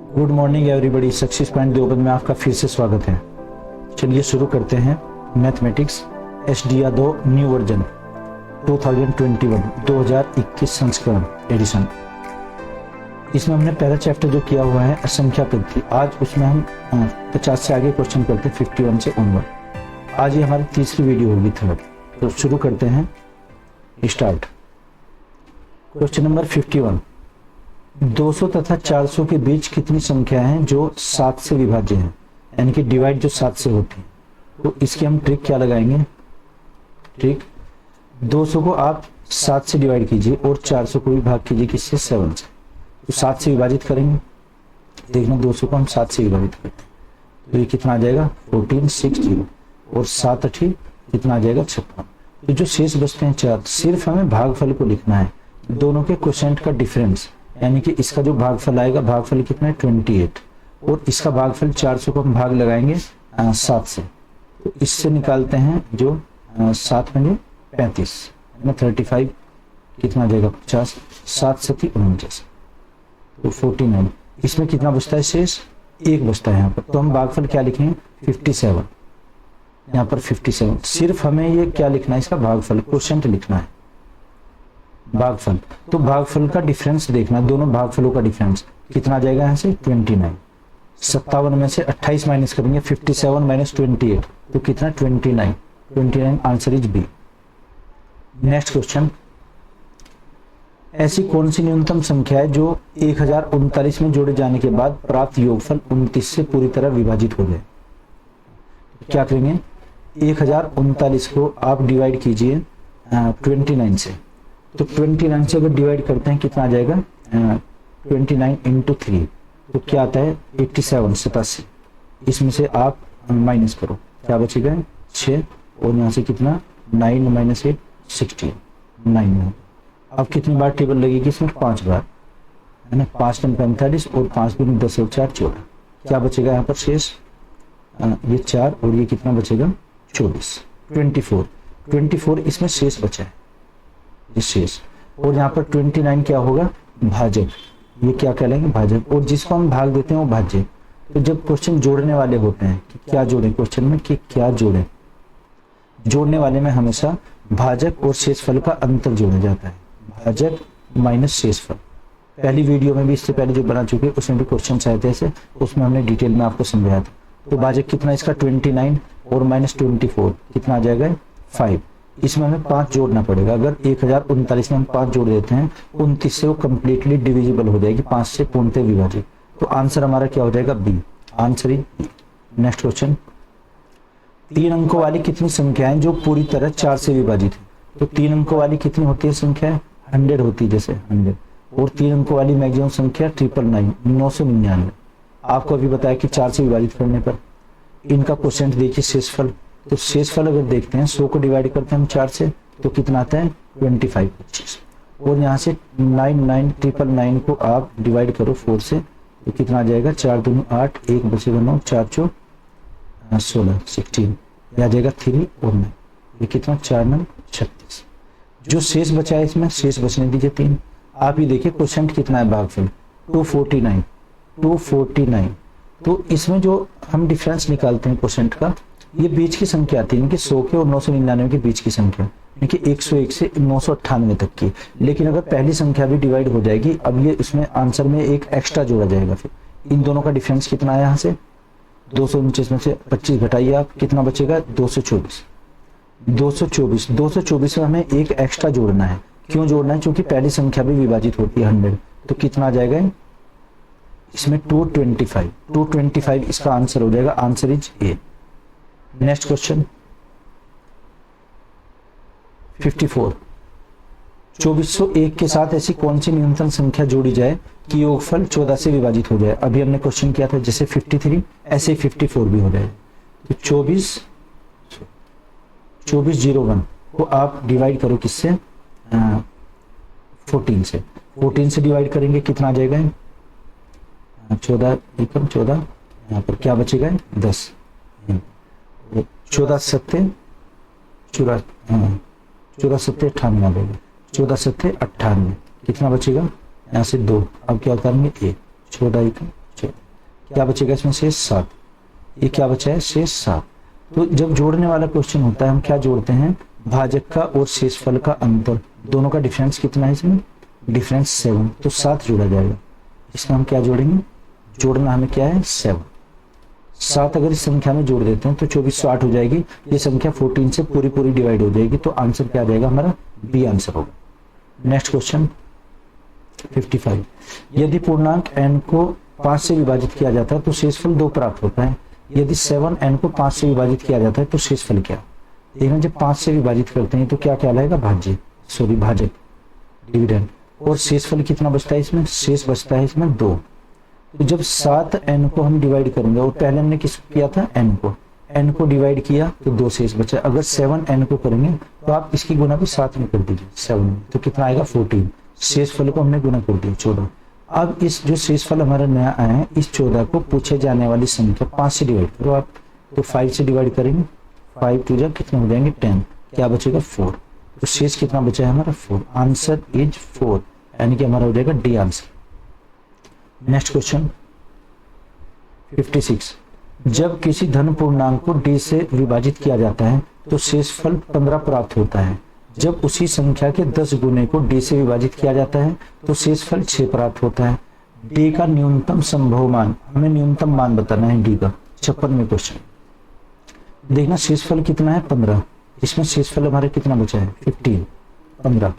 Good morning everybody, success point Deoband में आपका फिर से स्वागत है। चलिए शुरू करते हैं। मैथमेटिक्स एसडीआर 2 न्यू वर्जन 2021 संस्करण एडिशन। इसमें हमने पहला चैप्टर जो किया हुआ है असंख्या पद्धति, आज उसमें हम 50 से आगे क्वेश्चन करते हैं 51 से ऑनवर्ड। आज ये हमारी तीसरी वीडियो होगी, थर्ड। तो शुरू करते हैं, स्टार्ट। क्वेश्चन नंबर 51, 200 तथा 400 के बीच कितनी संख्या है जो 7 से विभाज्य है, यानी कि डिवाइड जो 7 से होती है। तो इसकी हम ट्रिक क्या लगाएंगे? ट्रिक 200 को आप 7 से डिवाइड कीजिए और 400 को भी भाग कीजिए किससे? 7 से। तो 7 से विभाजित करेंगे, देखना 200 को हम 7 से विभाजित करते हैं तो ये कितना आ जाएगा? 1460 और 7 8 कितना आ जाएगा? 56। तो जो शेष बचते हैं 4, सिर्फ हमें भागफल को लिखना है, दोनों के क्वोशिएंट का डिफरेंस, यानी कि इसका जो भागफल आएगा, भागफल कितना है? 28, और इसका भागफल 400 को हम भाग लगाएंगे 7 से। तो इससे निकालते हैं जो 7 में 35 में 35 कितना आ जाएगा? 50, 7 7 49, तो 49। इसमें कितना बचता है? शेष 1 बचता है यहाँ पर। तो हम भागफल क्या लिखेंगे? 57, यहाँ पर 57। सिर्फ हमें ये क्या लिखना है? इसका भागफल, क्वोशिएंट लिखना है, भागफल। तो भागफल का डिफरेंस देखना, दोनों भागफलों का डिफरेंस कितना आ जाएगा? यहाँ से 29। 57 में से 28 माइनस करेंगे, 57 माइनस 28 तो कितना? 29। 29 answer is B. Next question, ऐसी कौन सी न्यूनतम संख्या है जो 1039 में जोड़े जाने के बाद प्राप्त योगफल 29 से पूरी तरह विभाजित हो जाए? क्या करेंगे? 1039 को आप डिवाइड कीजिए 29 से। तो 29 से अगर डिवाइड करते हैं कितना आ जाएगा? 29 इंटू 3 तो क्या आता है? 87, 87। इसमें से आप माइनस करो, क्या बचेगा? 6, और यहाँ से कितना? 9 माइनस 8 16, 9। अब कितनी बार टेबल लगेगी इसमें? 5 बार, है ना। 5 × 45 और 5 × 10 और 4 14। क्या बचेगा यहाँ पर शेष? ये 4 और ये कितना बचेगा? 24, 24 इसमें शेष बचा है, शेष। और यहाँ पर 29 क्या होगा? भाजक। ये क्या कहलाएंगे? भाजक। और जिसको हम भाग देते हैं वो भाज्य। तो जब क्वेश्चन जोड़ने वाले होते हैं कि क्या जोड़ें, क्वेश्चन में कि क्या जोड़ें, जोड़ने वाले में हमेशा भाजक और शेषफल का अंतर जोड़ा जाता है, भाजक माइनस शेषफल। पहली वीडियो में भी, इससे पहले जो बना चुके उसमें भी क्वेश्चन आए थे ऐसे, उसमें हमने डिटेल में आपको समझाया था। तो भाजक कितना इसका? 29 और माइनस 24 कितना आ जाएगा? 5। इसमें हमें 5 जोड़ना पड़ेगा। अगर 1039 में हम 5 जोड़ देते हैं 29 से, वो कंप्लीटली डिविजिबल हो जाएगी, 5 से पूर्णतः विभाजित। तो आंसर हमारा क्या हो जाएगा? B. Answer is B. Next question, 3 अंकों वाली कितनी संख्या है जो पूरी तरह 4 से विभाजित है? तो 3 अंकों वाली कितनी होती है संख्या? 100 होती है, जैसे 100। और 3 अंकों वाली मैक्सिमम संख्या 999, 999। आपको अभी बताया कि 4 से विभाजित करने पर इनका क्वोशिएंट देखिए, शेषफल। तो शेषफल अगर देखते हैं, 100 को डिवाइड करते हैं हम 4 से तो कितना आता है? 25, 25। और यहाँ से 99999 को आप डिवाइड करो 4 से तो कितना आ जाएगा? 4 दूनी 8, 1 बचेगा 9, 4 4 16, 16। यह आ जाएगा 3 और 9, ये कितना? 4 9 36। जो शेष बचा है इसमें, शेष बचने दीजिए 3। आप ये देखिए क्वोशिएंट कितना है भागफल? 249, 249। तो इसमें जो हम डिफरेंस निकालते हैं क्वोशिएंट का, ये बीच की संख्या आती है, इनके 100 के और 999 के बीच की संख्या, यानी कि 101 से 998 तक की। लेकिन अगर पहली संख्या भी डिवाइड हो जाएगी, अब ये इसमें आंसर में एक एक्स्ट्रा जोड़ा जाएगा। फिर इन दोनों का डिफरेंस कितना है? यहाँ से 249 में से 25 घटाइए आप, कितना बचेगा? 224, 224। 224 में हमें एक एक्स्ट्रा जोड़ना है। क्यों जोड़ना है? क्योंकि पहली संख्या भी विभाजित होती है 100। तो कितना आ जाएगा इसमें? 225, 225 इसका आंसर हो जाएगा। Answer is a. Next question 54, 2401 के साथ ऐसी कौन सी न्यूनतम संख्या जोड़ी जाए कि योगफल 14 से विभाजित हो जाए? अभी हमने क्वेश्चन किया था, जैसे 53 ऐसे 54 भी हो जाए। तो 2401 को आप डिवाइड करो किससे? 14 से। 14 से डिवाइड करेंगे कितना आ जाएगा? 14 एकम 14, यहाँ पर क्या बचेगा? 10। 14 7 94, 14 7 98, कितना बचेगा? यहाँ से 2। अब क्या करेंगे? 1, 14 1 14। क्या बचेगा इसमें शेष 7, ये क्या बचा है शेष 7। तो जब जोड़ने वाला क्वेश्चन होता है हम क्या जोड़ते हैं, भाजक का और शेषफल का अंतर, दोनों का डिफरेंस कितना है इसमें, डिफरेंस 7, तो 7 जोड़ा जाएगा। इसमें हम क्या जोड़ेंगे, जोड़ना हमें क्या है 7, 7 अगर इस संख्या में जोड़ देते हैं तो 2408 हो जाएगी। ये संख्या 14 से पूरी पूरी डिवाइड हो जाएगी, तो आंसर क्या आ जाएगा हमारा, बी आंसर होगा। नेक्स्ट क्वेश्चन 55, यदि पूर्णांक n को 5 से विभाजित किया जाता है तो शेषफल 2 प्राप्त होता है। यदि 7n को 5 से विभाजित किया जाता है तो शेषफल क्या, देखना जब 5 से विभाजित करते हैं तो क्या कहलाएगा, भाजक, डिविडेंड। और शेषफल कितना बचता है इसमें, शेष बचता है इसमें 2। तो जब 7n को हम डिवाइड करेंगे, और पहले हमने किस किया था, n को डिवाइड किया तो 2 शेष बचा। अगर 7n को करेंगे तो आप इसकी गुना भी 7 में कर दीजिए, 7 में, तो कितना आएगा 14। शेषफल को हमने गुना कर दिया 14। अब इस जो शेषफल हमारा नया आया है, इस 14 को पूछे जाने वाली संख्या 5 से डिवाइड करो आप, तो 5 से डिवाइड करेंगे, 5 टू जा कितने हो जाएंगे 10, क्या बचेगा 4। तो शेष कितना बचा है हमारा 4, आंसर इज 4, यानी कि हमारा हो जाएगा डी आंसर। नेक्स्ट क्वेश्चन 56, जब किसी धन पूर्णांक को d से विभाजित किया जाता है तो शेषफल 15 प्राप्त होता है। जब उसी संख्या के 10 गुने को d से विभाजित किया जाता है तो शेषफल 6 प्राप्त होता है। d का न्यूनतम संभव मान, हमें न्यूनतम मान बताना है d का। 56वें क्वेश्चन देखना, शेषफल कितना है 15, इसमें शेषफल हमारे कितना बचा है 15।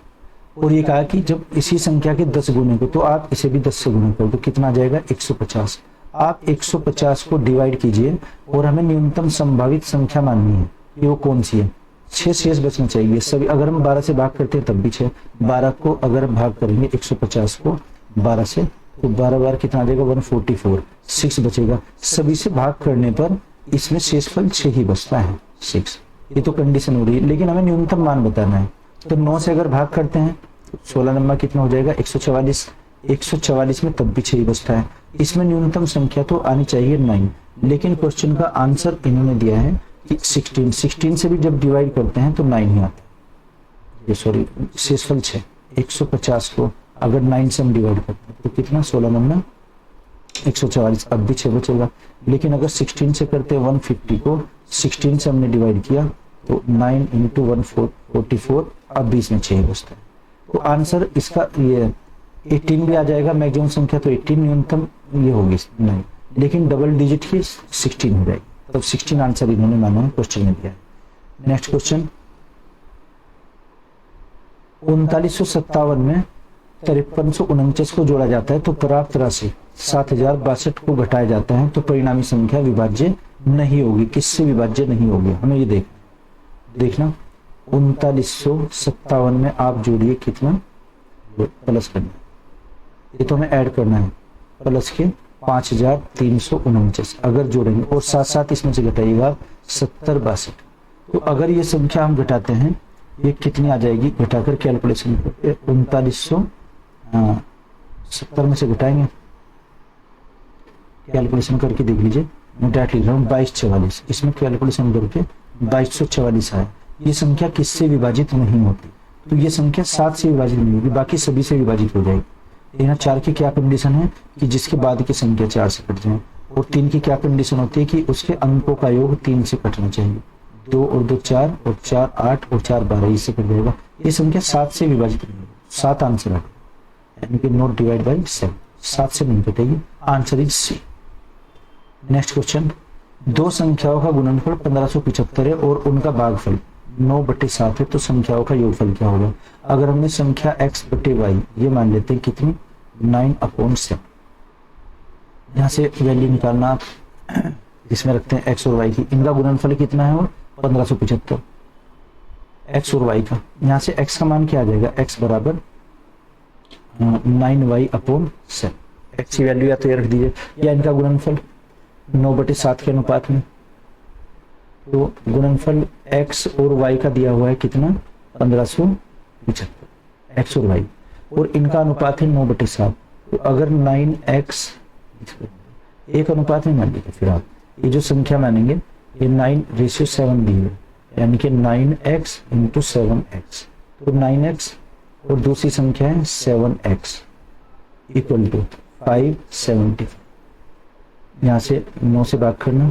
और ये कहा कि जब इसी संख्या के 10 गुने को, तो आप इसे भी 10 से गुना कर दो, कितना आ जाएगा 150। आप 150 को डिवाइड कीजिए और हमें न्यूनतम संभावित संख्या माननी है कि वो कौन सी है। 6 शेष बचना चाहिए सभी, अगर हम 12 से भाग करते हैं तब भी 6, 12 को अगर हम भाग करेंगे 150 को 12 से, तो 12 बार कितना आ जाएगा 144, 6 बचेगा। सभी से भाग करने पर इसमें शेषफल 6 ही बचता है, 6। ये तो कंडीशन हो रही है, लेकिन हमें न्यूनतम मान बताना है। तो 9 से अगर भाग करते हैं 16 नंबर कितना हो जाएगा 144, 144 में तब भी 6 ही बचता है। इसमें न्यूनतम संख्या तो आनी चाहिए 9, लेकिन क्वेश्चन का आंसर इन्होंने दिया है कि 16 से भी जब डिवाइड करते हैं तो 9 ही आता है, सॉरी शेषफल 6। 150 को अगर 9 से हम डिवाइड करते हैं तो कितना 16 नंबर 144, अब भी 6 बचेगा। लेकिन अगर 16 से करते हैं 150 को 16 से हमने डिवाइड किया तो 9 इंटू 144, अब भी इसमें 6 बचता है। तो आंसर इसका ये 18 भी आ जाएगा, मैक्सिमम संख्या तो 18, न्यूनतम ये होगी 9, लेकिन डबल डिजिट की 16 हो जाएगी, तब 16 आंसर इन्होंने माना है, क्वेश्चन में दिया है। नेक्स्ट क्वेश्चन 3957 में 5349 को जोड़ा जाता है तो प्राप्त राशि 7062 को घटाया जाता है तो परिणामी संख्या विभाज्य नहीं होगी। किससे विभाज्य नहीं होगी, हमें ये देखना 3957 में आप जोड़िए कितना, प्लस करना, ये तो हमें ऐड करना है, प्लस के 5349 अगर जोड़ेंगे और साथ साथ इसमें से घटाइएगा 7062। तो अगर ये संख्या हम घटाते हैं ये कितनी आ जाएगी, घटाकर कैलकुलेशन करके 3970 में से घटाएंगे, कैलकुलेशन करके देख लीजिए, मैं डायरेक्ट लिख रहा हूँ 2244, इसमें कैलकुलेशन करके 2244 आया। ये संख्या किससे विभाजित नहीं होती, तो ये संख्या 7 से विभाजित नहीं होगी, बाकी सभी से विभाजित हो जाएगी। यहाँ 4 की क्या कंडीशन है कि जिसके बाद की संख्या 4 से कट जाए, और 3 की क्या कंडीशन होती है कि उसके अंकों का योग 3 से कटना चाहिए। 2 और 2 4 और 4 8 और 4 12, इससे कट जाएगा। ये संख्या 7 से विभाजित नहीं होगी, 7 आंसर है, यानी कि नॉट डिवाइड बाई 7, 7 से नहीं कटेगी, answer is C. Next question, दो संख्याओं का गुणनफल 1575 है और उनका भागफल 9/7 है तो संख्याओं का योगफल क्या होगा। अगर हमने संख्या x/y ये मान लेते हैं कितनी 9/7, यहाँ से वैल्यू निकालना, इसमें रखते हैं x और y की, इनका गुणनफल कितना है और 1575 x और y का। यहाँ से x का मान क्या आ जाएगा, x बराबर 9y/7, x की वैल्यू या तो ये रख दीजिए, या इनका गुणनफल 9/7 के अनुपात में, तो गुणनफल x और y का दिया हुआ है कितना 1575, x और y, और इनका अनुपात है 9/7। तो अगर 9x एक अनुपात में मान लीजिए, फिर आप ये जो संख्या मानेंगे ये 9:7 दी है, यानी कि 9x इंटू 7x, तो 9x और दूसरी संख्या है 7x इक्वल टू 575। यहाँ से 9 से भाग करना,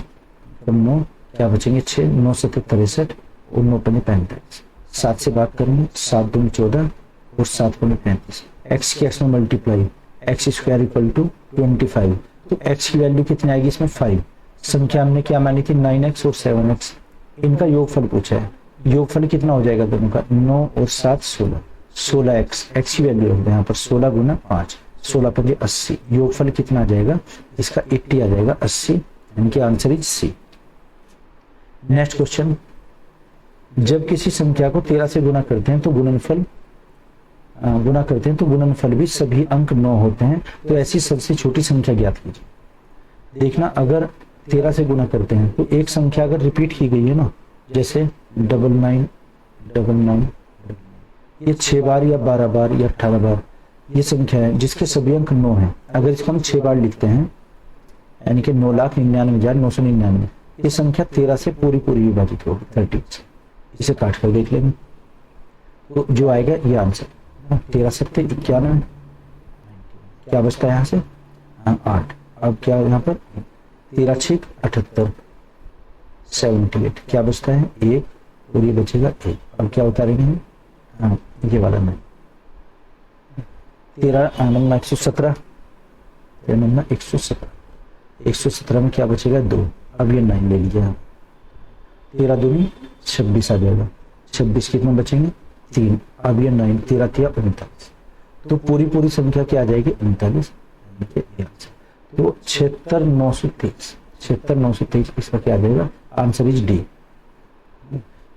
तो 9 क्या बचेंगे 6, 9 से 63 और 9 पन्ने 45, 7 से भाग करेंगे, 7 दूनी 14 और 7 पन्ने 35, एक्स की एक्स में multiply, x square equal to 25, तो एक्स की वैल्यू कितनी आएगी इसमें 5। संख्या हमने क्या मानी थी 9x और 7x, इनका योगफल पूछा है, योगफल कितना हो जाएगा दोनों का 9 और 7 16, 16x, एक्स की वैल्यू होगा यहाँ पर 16 गुना 5, 16 पंजे 80, योगफल कितना आ जाएगा इसका 80 आ जाएगा 80, यानी कि answer is C. Next question, जब किसी संख्या को 13 से गुना करते हैं तो गुणनफल भी सभी अंक 9 होते हैं, तो ऐसी सबसे छोटी संख्या ज्ञात कीजिए। देखना अगर 13 से गुना करते हैं तो एक संख्या अगर रिपीट की गई है ना, जैसे 99, ये 6 बार या 12 बार या 18 बार ये संख्या है जिसके सभी अंक 9 हैं, अगर इसको हम 6 बार लिखते हैं यानी कि 9,99,999, ये संख्या 13 से पूरी विभाजित होगी 30 से, इसे काट कर देख लेंगे तो जो आएगा ये आंसर 13 से 91, क्या बचता है यहाँ से 8, अब क्या यहाँ पर 13 6 78, 78, क्या बचता है 1 और ये बचेगा 1, अब क्या उतारेंगे हम, हाँ ये वाला नहीं, 13 नंबर 117, 117 में क्या बचेगा 2, अब ये 9 ले लीजिए, 13 दूनी 26 आ जाएगा, 26 कितने बचेंगे 3, अब ये 9, 13 3 39, तो पूरी संख्या क्या आ जाएगी 39, तो 76923 इसका क्या आ जाएगा आंसर इज डी।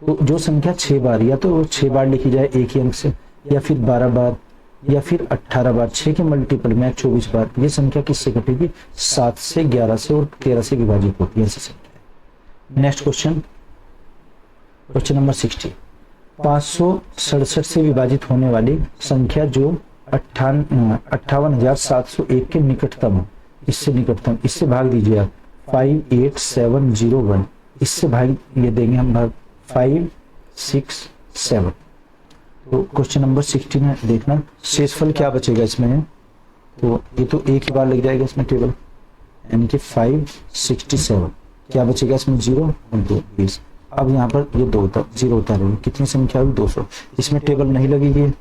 तो जो संख्या 6 बार या तो 6 बार लिखी जाए एक ही अंक से, या फिर 12 बार या फिर 18 बार, 6 के मल्टीपल में 24 बार, ये संख्या किससे कटेगी 7 से 11 से और 13 से विभाजित होती है ऐसी संख्या। नेक्स्ट क्वेश्चन नंबर 60, 567 से विभाजित होने वाली संख्या जो 58,701 के निकटतम हो, इससे भाग दीजिए आप 58701, इससे भाग ये देंगे हम भाग 567। तो क्वेश्चन नंबर 60 में देखना शेषफल क्या बचेगा इसमें, तो ये तो एक ही बार लग जाएगा इसमें टेबल, यानी कि 567, क्या बचेगा इसमें 0 और 2 20, अब यहाँ पर ये 0 उतारेंगे, कितनी संख्या हुई 200, इसमें टेबल नहीं लगेगी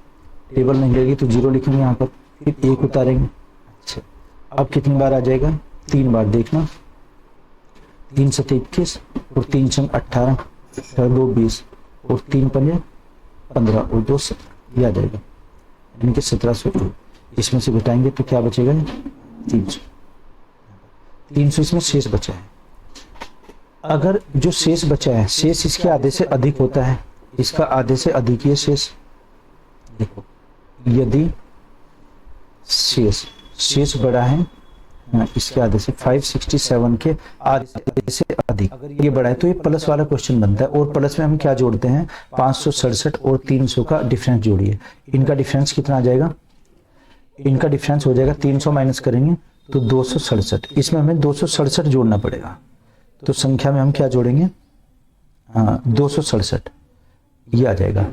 तो 0 लिखेंगे यहाँ पर, फिर 1 उतारेंगे। अच्छा अब कितनी बार आ जाएगा 3 बार, देखना 3 7 21 और 3 6 18, 2 20 और 3 5 15 और 2 17, ये आ जाएगा यानी कि 1700, इसमें से घटाएंगे तो क्या बचेगा 300 इसमें शेष बचा है। अगर जो शेष बचा है, शेष इसके आधे से अधिक होता है, इसका आधे से अधिक ये शेष, देखो यदि शेष बड़ा है इसके आधे से 567 के आधे से अधिक, अगर ये बड़ा है तो ये प्लस वाला क्वेश्चन बनता है, और प्लस में हम क्या जोड़ते हैं 567 और 300 का डिफरेंस जोड़िए, इनका डिफरेंस कितना आ जाएगा, इनका डिफरेंस हो जाएगा 300 माइनस करेंगे तो 267, इसमें हमें 267 जोड़ना पड़ेगा, तो संख्या में हम क्या जोड़ेंगे 267, ये आ जाएगा।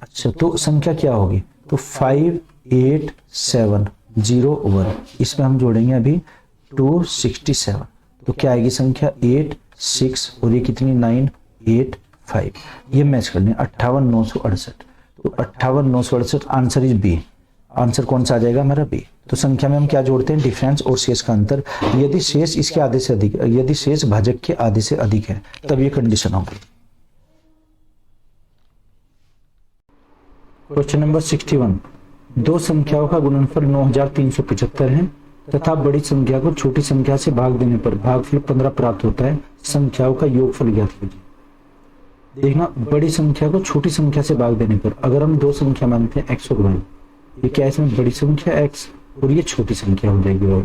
अच्छा तो संख्या क्या होगी, तो 58701, इसमें हम जोड़ेंगे अभी 267, तो क्या आएगी संख्या 8 6 और ये कितनी 9 8 5, ये मैच कर लें 58,968, तो 58,968 आंसर इज बी, आंसर कौन सा आ जाएगा हमारा बी। तो संख्या में हम क्या जोड़ते हैं डिफरेंस और शेष का अंतर, यदि शेष इसके आधे से अधिक, यदि शेष भाजक के आधे से अधिक है तब ये कंडीशन होगी। क्वेश्चन नंबर 61, दो संख्याओं का गुणनफल 9375 है तथा बड़ी संख्या को छोटी संख्या से भाग देने पर भागफल 15 प्राप्त होता है, संख्याओं का योगफल ज्ञात कीजिए। देखना बड़ी संख्या को छोटी संख्या से भाग देने पर, अगर हम दो संख्या मानते हैं x और y, ये क्या है इसमें बड़ी संख्या x और ये छोटी संख्या हो जाएगी y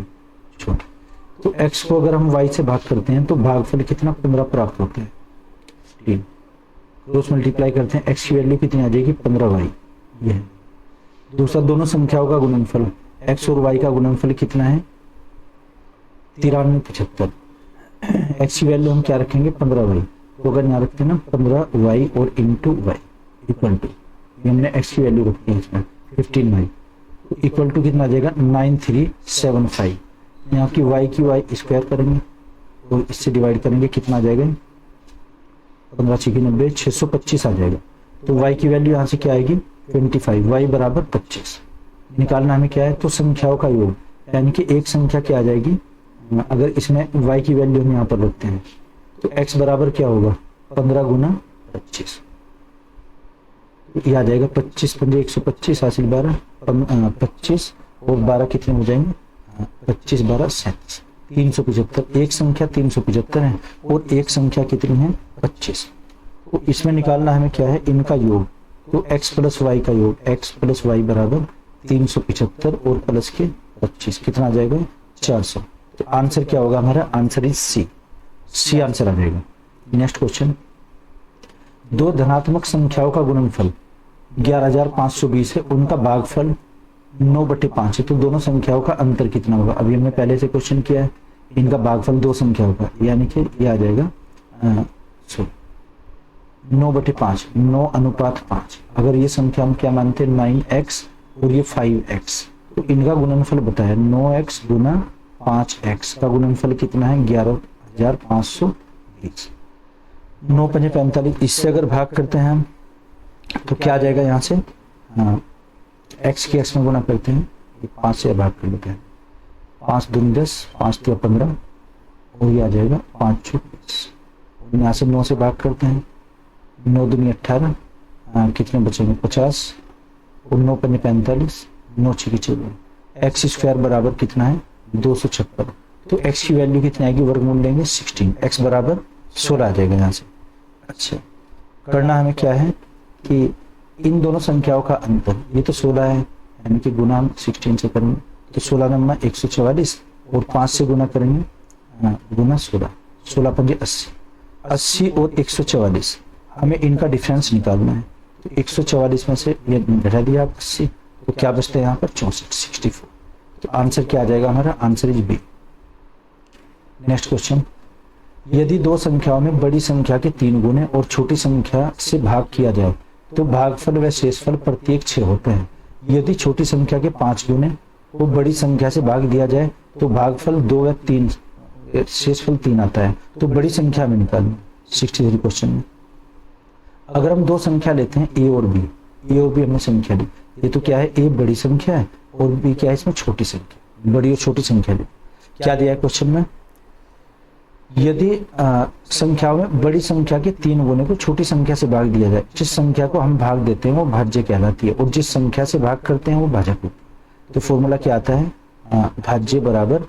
छोटी, तो x को अगर हम y से भाग करते हैं तो भागफल कितना 15 प्राप्त होता है, क्रॉस मल्टीप्लाई करते हैं x की वैल्यू कितनी आ जाएगी 15y, ये है। दूसरा दोनों संख्याओं का गुणनफल x और y का गुणनफल कितना है 9375, x की वैल्यू हम क्या रखेंगे 15y, तो अगर यहाँ रखते हैं ना 15y और इंटू y इक्वल टू, हमने x की वैल्यू रखी है इसमें 15y, तो इक्वल टू कितना आ जाएगा 9375, यहाँ की y स्क्वायर करेंगे और इससे डिवाइड करेंगे, कितना आ जाएगा 15 6 90 625 आ जाएगा। तो y की वैल्यू यहाँ से क्या आएगी 25, y बराबर 25। निकालना हमें क्या है, तो संख्याओं का योग, यानी कि एक संख्या क्या आ जाएगी, अगर इसमें y की वैल्यू हम यहाँ पर रखते हैं तो x बराबर क्या होगा 15 गुना 25, ये आ जाएगा 25 पंजे 125 हासिल 12 25 और 12 कितने हो जाएंगे 25 12 37 375। एक संख्या 375 है और एक संख्या कितनी है 25। तो इसमें निकालना हमें क्या है, इनका योग, तो x प्लस वाई का योग, x प्लस वाई बराबर 375 और प्लस के 25 कितना आ जाएगा 400। तो आंसर क्या होगा हमारा, आंसर इज सी आंसर आ जाएगा। नेक्स्ट क्वेश्चन, दो धनात्मक संख्याओं का गुणनफल 11520 है, उनका भागफल 9/5 है, तो दोनों संख्याओं का अंतर कितना होगा। अभी हमने पहले से क्वेश्चन किया है, इनका भागफल दो संख्याओं का, यानी कि ये आ जाएगा 9/5, 9:5। अगर ये संख्या हम क्या मानते हैं 9x और ये 5x, तो इनका गुणनफल बताया 9x गुना 5x का गुणनफल कितना है 11520। 9 पंजे 45, इससे अगर भाग करते हैं हम तो क्या आ जाएगा यहाँ से, x के x में गुना करते हैं, 5 से भाग कर लेते हैं, 5 दूनी 10 5 3 15 और ये आ जाएगा 5 6 20। यहाँ से 9 से भाग करते हैं, 9 दूनी 18, कितने बचेंगे 50 और 9 पंजे 45, 9 6 14। एक्स स्क्वायर बराबर कितना है 256। तो x की वैल्यू कितनी आएगी, वर्गमूल लेंगे 16, x बराबर 16 आ जाएगा यहाँ से। अच्छा, करना हमें क्या है कि इन दोनों संख्याओं का अंतर, ये तो 16 है, यानी कि गुना हम 16 से करेंगे, तो 16 नंबर 144 और 5 से गुना करेंगे गुना 16, 16 पंजे 80, 80 और 144, हमें इनका डिफरेंस निकालना है। तो 144 में से ये घटा दिया 80, तो क्या बचता है यहाँ पर 64, 64। तो आंसर क्या आ जाएगा हमारा, answer is B. Next question, यदि दो संख्याओं में बड़ी संख्या के 3 गुने और छोटी संख्या से भाग किया जाए तो भागफल व शेषफल प्रत्येक 6 होते हैं। यदि छोटी संख्या के 5 गुने को बड़ी संख्या से भाग दिया जाए तो भागफल 2 व 3, शेषफल 3 आता है। तो बड़ी संख्या में निकालना 63 क्वेश्चन में। अगर हम दो संख्या लेते हैं a और b, हमने संख्या ली, ये तो क्या है a बड़ी संख्या है और b क्या है इसमें छोटी संख्या, बड़ी और छोटी संख्या ली। क्या दिया है क्वेश्चन में, यदि संख्याओं में बड़ी संख्या के 3 गुने को छोटी संख्या से भाग दिया जाए, जिस संख्या को हम भाग देते हैं वो भाज्य कहलाती है और जिस संख्या से भाग करते हैं वो भाजक होती है। तो फॉर्मूला क्या आता है, भाज्य बराबर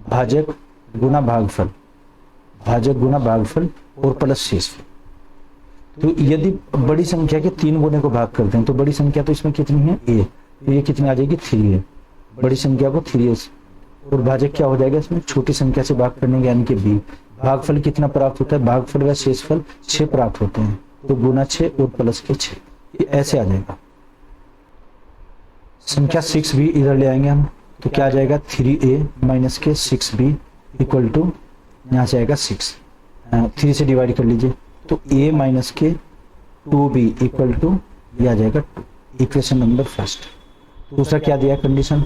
भाजक गुना भागफल, भाजक गुना भागफल और प्लस शेषफल। तो यदि बड़ी संख्या के 3 गुने को भाग करते हैं तो बड़ी संख्या तो इसमें कितनी है a, तो ये कितनी आ जाएगी 3 है, बड़ी संख्या को 3 और भाजक क्या हो जाएगा इसमें छोटी संख्या से भाग करने के, यानी कि b। भागफल कितना प्राप्त होता है, भागफल व शेषफल 6 प्राप्त होते हैं, तो गुना 6 और प्लस के 6, ये ऐसे आ जाएगा। संख्या 6 भी इधर ले आएंगे हम, तो क्या आ जाएगा 3a माइनस के 6b इक्वल टू, यहाँ से आएगा 6, 3 से डिवाइड कर लीजिए, तो a माइनस के 2b इक्वल टू, ये आ जाएगा 2, इक्वेशन नंबर फर्स्ट। दूसरा क्या दिया कंडीशन,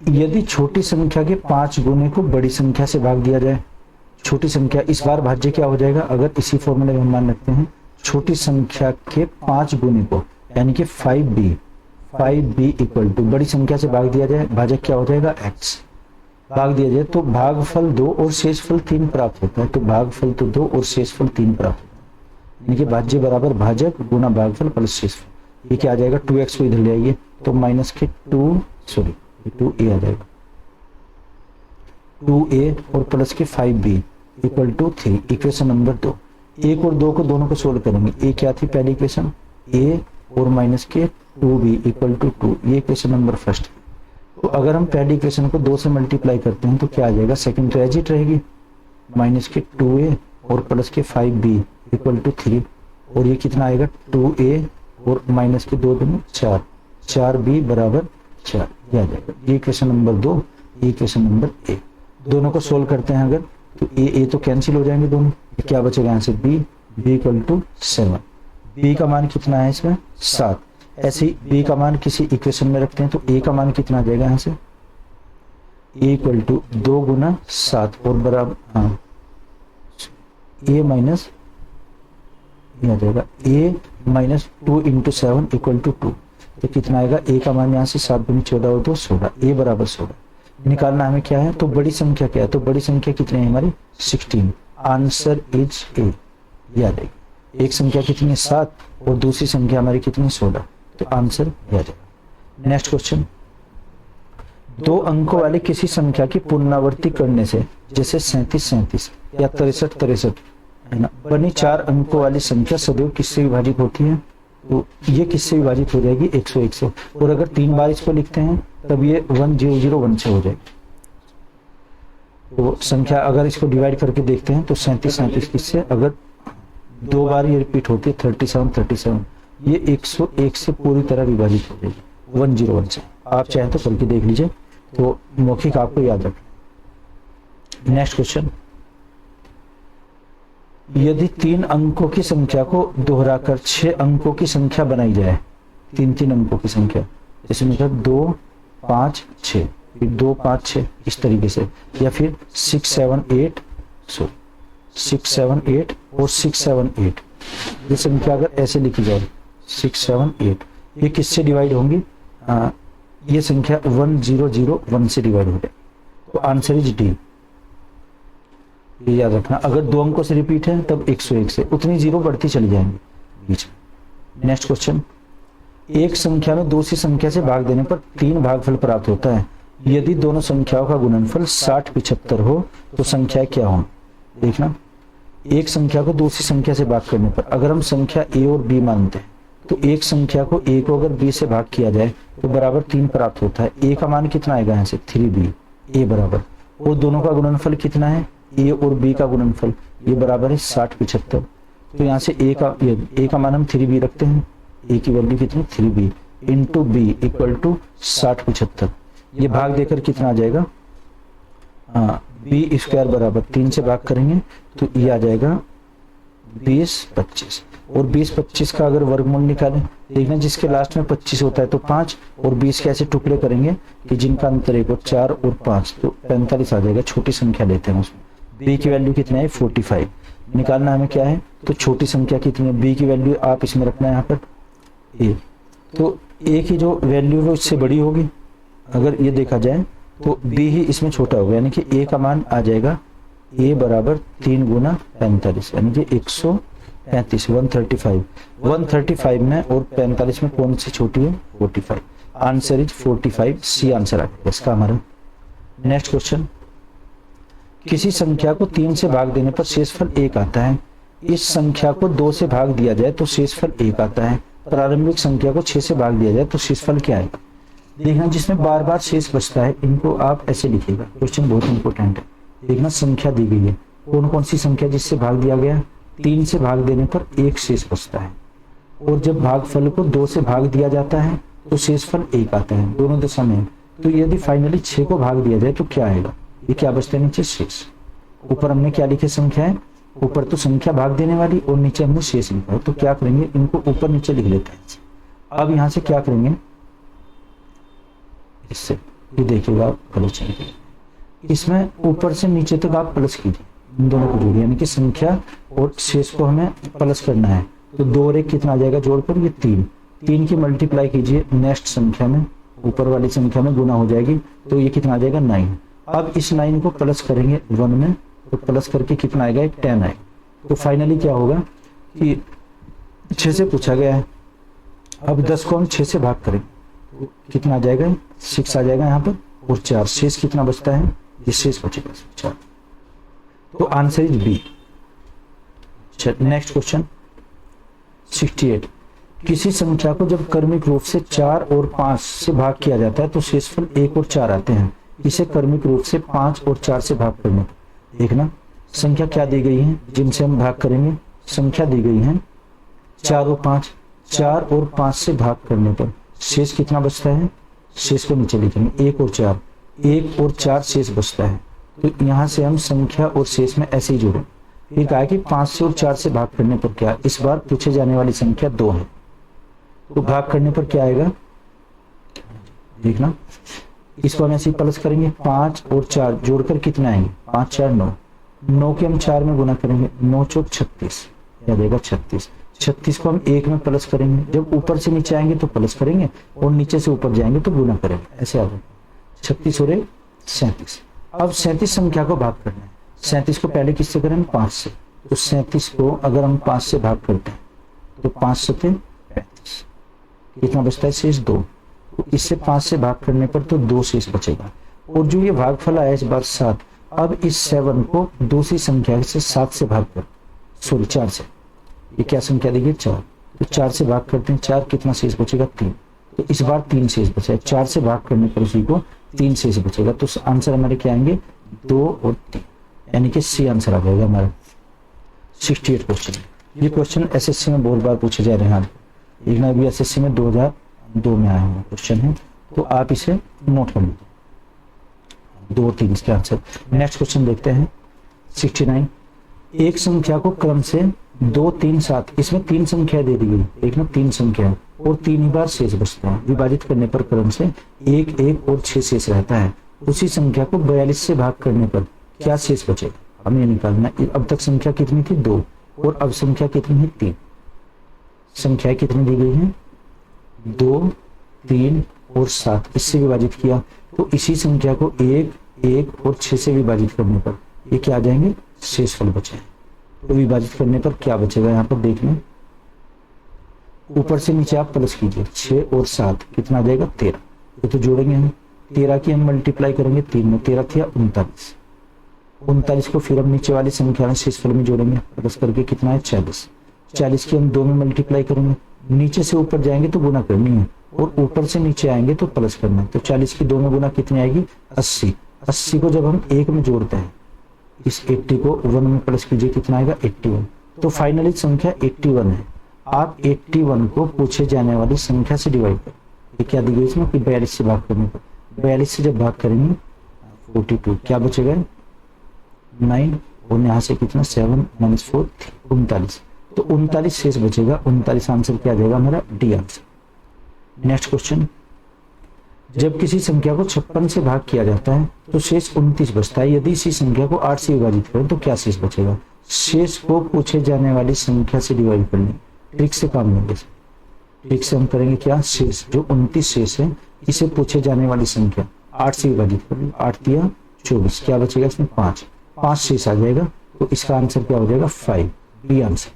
यदि छोटी संख्या के 5 गुने को बड़ी संख्या से भाग दिया जाए, छोटी संख्या, इस बार भाज्य क्या हो जाएगा, अगर इसी फॉर्मूले में हम मान रखते हैं छोटी संख्या के 5 गुने को, यानी कि 5b इक्वल टू बड़ी संख्या से भाग दिया जाए, भाजक क्या हो जाएगा x, भाग दिया जाए तो भागफल 2 और शेषफल 3 प्राप्त होता है। तो भागफल तो 2 और शेषफल 3 प्राप्त होता है, यानी कि भाज्य बराबर भाजक गुना भागफल प्लस शेषफल। ये क्या आ जाएगा 2x को इधर ले आइए, तो माइनस के 2a आ जाएगा, 2a और प्लस के 5b equal to 3, equation number 2। 1 और 2 को दोनों को सोल्व करेंगे, a क्या थी पहली इक्वेशन, a और माइनस के 2b इक्वल टू 2, ये इक्वेशन नंबर फर्स्ट। तो अगर हम पहली इक्वेशन को 2 से मल्टीप्लाई करते हैं तो क्या आ जाएगा, सेकंड तो एज इट रहेगी, माइनस के 2a और प्लस के 5b इक्वल टू 3, और ये कितना आएगा 2a और माइनस के 2 दूनी 4, 4b बराबर 4, ये आ जाएगा। ये इक्वेशन नंबर 2, ये इक्वेशन नंबर a। दोनों को सोल्व करते हैं अगर, तो a तो कैंसिल हो जाएंगे दोनों, क्या बचेगा यहाँ से b इक्वल टू 7, b का मान कितना है इसमें 7। ऐसे ही b का मान किसी इक्वेशन में रखते हैं तो a का मान कितना आ जाएगा यहाँ से ए इक्वल टू 2 गुना 7 और बराबर, हाँ, ए माइनस, ये आ जाएगा ए माइनस 2 इंटू 7 इक्वल टू 2। तो कितना आएगा, ए का मान यहाँ से 7 गुनी 14 हो तो 16, ए बराबर 16। निकालना हमें क्या है, तो बड़ी संख्या क्या है, तो बड़ी संख्या कितनी है हमारी 16। आंसर इज ए, याद है। एक संख्या कितनी है 7 और दूसरी संख्या हमारी कितनी 16, तो आंसर ये आ जाएगा। नेक्स्ट क्वेश्चन, 2 अंकों वाली किसी संख्या की पुनरावृत्ति करने से, जैसे 37 या 63 है ना, बनी 4 अंकों वाली संख्या सदैव किससे विभाजित होती है, तो ये किससे विभाजित हो जाएगी 101 से। और अगर 3 बार इसको लिखते हैं तब ये 1001 से हो जाएगी। तो संख्या अगर इसको डिवाइड करके देखते हैं तो 37 किससे, अगर 2 बार ये रिपीट होती है 37, ये 101 से पूरी तरह विभाजित हो जाएगी 101 से। आप चाहें तो करके देख लीजिए, तो मौखिक आपको याद रखें। नेक्स्ट क्वेश्चन, यदि 3 अंकों की संख्या को दोहराकर 6 अंकों की संख्या बनाई जाए, 3 अंकों की संख्या, जैसे मतलब 2 5 6, फिर 2 5 6 इस तरीके से, या फिर 6 7 8 और 6 7 8, ये संख्या अगर ऐसे लिखी जाए 6 7 8, ये किससे डिवाइड होंगी, ये संख्या 1001 से डिवाइड हो जाए। तो आंसर इज डी, ये याद रखना। अगर 2 अंकों से रिपीट है तब 101 से, उतनी जीरो बढ़ती चली जाएंगी बीच में। नेक्स्ट क्वेश्चन, एक संख्या में दूसरी संख्या से भाग देने पर 3 भागफल प्राप्त होता है। यदि दोनों संख्याओं का गुणनफल 60 75 हो तो संख्या क्या हो। देखना, एक संख्या को दूसरी संख्या से भाग करने पर अगर हम संख्या ए और बी मानते हैं तो एक संख्या को ए को अगर बी से भाग किया जाए तो बराबर 3 प्राप्त होता है। ए का मान कितना आएगा यहाँ से 3b, ए बराबर, और दोनों का गुणनफल कितना है, ए और बी का गुणनफल, ये बराबर है 60 75। तो यहाँ से ए का मान हम 3b रखते हैं, ए की वैल्यू कितनी 3b into B equal to 60 75। ये भाग देकर कितना आ जाएगा, बी स्क्वायर बराबर 3 से भाग करेंगे तो ये आ जाएगा 20 25, और 20 25 का अगर वर्गमूल निकालें, देखना जिसके लास्ट में 25 होता है तो 5, और 20 के ऐसे टुकड़े करेंगे कि जिनका अंतर है 4 और 5, तो 45 आ जाएगा। छोटी संख्या लेते हैं उसमें, बी की वैल्यू कितना है 45, निकालना हमें क्या है, तो छोटी संख्या कितनी है, बी की वैल्यू आप इसमें रखना है यहाँ पर ए, तो ए की जो वैल्यू है उससे बड़ी होगी। अगर ये देखा जाए तो बी ही इसमें छोटा होगा, यानी कि ए का मान आ जाएगा ए बराबर 3 गुना 45, यानी कि 135 135 में और 45 में कौन सी छोटी है 45। आंसर इज 45, सी आंसर आ गया इसका हमारा। नेक्स्ट क्वेश्चन, किसी संख्या को 3 से भाग देने पर शेषफल 1 आता है। इस संख्या को 2 से भाग दिया जाए तो शेषफल 1 आता है। प्रारंभिक संख्या को 6 से भाग दिया जाए तो शेषफल क्या आएगा। देखना, जिसमें बार बार शेष बचता है इनको आप ऐसे लिखिएगा, क्वेश्चन बहुत इंपॉर्टेंट है। देखना, संख्या दी गई है, कौन कौन सी संख्या जिससे भाग दिया गया, 3 से भाग देने पर 1 शेष बचता है, और जब भागफल को 2 से भाग दिया जाता है तो शेषफल 1 आता है, दोनों दशा में। तो यदि फाइनली 6 को भाग दिया जाए तो क्या आएगा, ये क्या बचता है नीचे शेष। ऊपर हमने क्या लिखे संख्या है, ऊपर तो संख्या भाग देने वाली और नीचे हमने शेष लिखा है, तो क्या करेंगे इनको ऊपर नीचे लिख लेते हैं। अब यहाँ से क्या करेंगे, इससे ये देखिएगा प्लस, इसमें ऊपर से नीचे तक आप प्लस कीजिए, इन दोनों को जोड़िए, यानी कि संख्या और शेष को हमें प्लस करना है। तो 2 और 1 कितना आ जाएगा जोड़कर, ये 3 की मल्टीप्लाई कीजिए नेक्स्ट संख्या में, ऊपर वाली संख्या में गुना हो जाएगी, तो ये कितना आ जाएगा 9। अब इस 9 को प्लस करेंगे 1 में, तो प्लस करके कितना आएगा 10 आएगा। तो फाइनली क्या होगा कि 6 से पूछा गया है, अब 10 को हम 6 से भाग करें तो कितना आ जाएगा 6 आ जाएगा यहाँ पर, और 4 शेष कितना बचता है, ये शेष बचेगा 4। तो answer is B. Next question 68, किसी संख्या को जब क्रमिक रूप से 4 और 5 से भाग किया जाता है तो शेषफल 1 और 4 आते हैं। इसे क्रमिक रूप से 5 और 4 से भाग करने पर, देखना संख्या क्या दी गई है जिनसे हम भाग करेंगे, संख्या दी गई है 4 और 5, 4 और 5 से भाग करने पर शेष कितना बचता है, शेष को नीचे लिखेंगे 1 और 4, 1 और 4 शेष बचता है। तो यहाँ से हम संख्या और शेष में ऐसे ही जोड़ें। फिर कहा कि 5 से और 4 से भाग करने पर क्या, इस बार पूछे जाने वाली संख्या 2 है, तो भाग करने पर क्या आएगा, देखना इसको हम ऐसे ही प्लस करेंगे, 5 और 4 जोड़कर कितना आएंगे, 5 4 9, 9 के हम 4 में गुना करेंगे, 9 चौक 36, क्या देगा 36। 36 को हम 1 में प्लस करेंगे, जब ऊपर से नीचे आएंगे तो प्लस करेंगे और नीचे से ऊपर जाएंगे तो गुना करेंगे, ऐसे आ जाएगा 36 और 37। अब 37 संख्या को भाग करना है। 37 को पहले किससे करें, 5 से। तो 37 को अगर हम 5 से भाग करते हैं तो 5 से 35, कितना बचता है शेष 2। तो इससे 5 से भाग करने पर तो 2 शेष बचेगा। और जो ये भागफल आया इस बार 7, अब इस 7 को दूसरी संख्या से 7 से भाग कर, सॉरी 4 से, ये क्या संख्या देगी 4, तो 4 से भाग करते हैं, 4 कितना शेष बचेगा 3। तो इस बार 3 शेष बचा है, 4 से भाग करने पर उसी को 3 शेष बचेगा। तो आंसर हमारे क्या आएंगे 2 और 3, यानी कि सी आंसर आ जाएगा हमारा 68 क्वेश्चन। ये क्वेश्चन एसएससी में बहुत बार पूछे जा रहे हैं, एक ना भी एसएससी में 2002 में आया हुआ क्वेश्चन है, तो आप इसे नोट कर लीजिए। 2 और 3 इसके आंसर। नेक्स्ट क्वेश्चन देखते हैं 69। एक संख्या को क्रम से 2 3 7, इसमें 3 संख्या दे दी गई, एक ना 3 संख्या है और 3 ही बार शेष बचता है। विभाजित करने पर क्रम से 1 1 और 6 शेष रहता है। उसी संख्या को 42 से भाग करने पर क्या शेष बचेगा, हमें ये निकालना। अब तक संख्या कितनी थी 2 और अब संख्या कितनी है 3। संख्या कितनी दी गई है 2 3 और 7, इससे विभाजित किया तो इसी संख्या को 1 1 और 6 से विभाजित करने पर ये क्या आ जाएंगे शेषफल बचे। तो विभाजित करने पर क्या बचेगा, यहाँ पर देख लें, ऊपर से नीचे आप प्लस कीजिए, 6 और 7 कितना आ जाएगा 13। ये तो जोड़ेंगे हम, 13 की हम मल्टीप्लाई करेंगे 3 में, 13 थी 39, 39 को फिर हम नीचे वाली संख्या में शेषफल में जोड़ेंगे, प्लस करके कितना है 40, 40 की हम 2 में मल्टीप्लाई करेंगे, नीचे से ऊपर जाएंगे तो गुना करनी है और ऊपर से नीचे आएंगे तो प्लस करना है। तो 40 की 2 में गुना कितनी आएगी 80, 80 को जब हम 1 में जोड़ते हैं, इस 80 को 1 में प्लस कीजिए, कितना आएगा 81। तो फाइनली संख्या 81 है। आप 81 को पूछे जाने वाली संख्या से डिवाइड करें, ये क्या दी गई इसमें कि 42 से भाग करने पर, 42 से जब भाग करेंगे 42, क्या बचेगा 9 और यहाँ से कितना 7 - 4 39, तो 39 शेष बचेगा। 39 आंसर क्या आ जाएगा हमारा डी आंसर। नेक्स्ट क्वेश्चन, जब किसी संख्या को 56 से भाग किया जाता है तो शेष 29 बचता है। यदि इसी संख्या को 8 से विभाजित करें तो क्या शेष बचेगा। शेष को पूछे जाने वाली संख्या से डिवाइड करने, ट्रिक से काम लेंगे। ट्रिक से हम करेंगे क्या, शेष जो 29 शेष है इसे पूछे जाने वाली संख्या 8 से विभाजित करेंगे, 8 दिया 24, क्या बचेगा इसमें 5 शेष आ जाएगा। तो इसका आंसर क्या हो जाएगा 5, बी आंसर,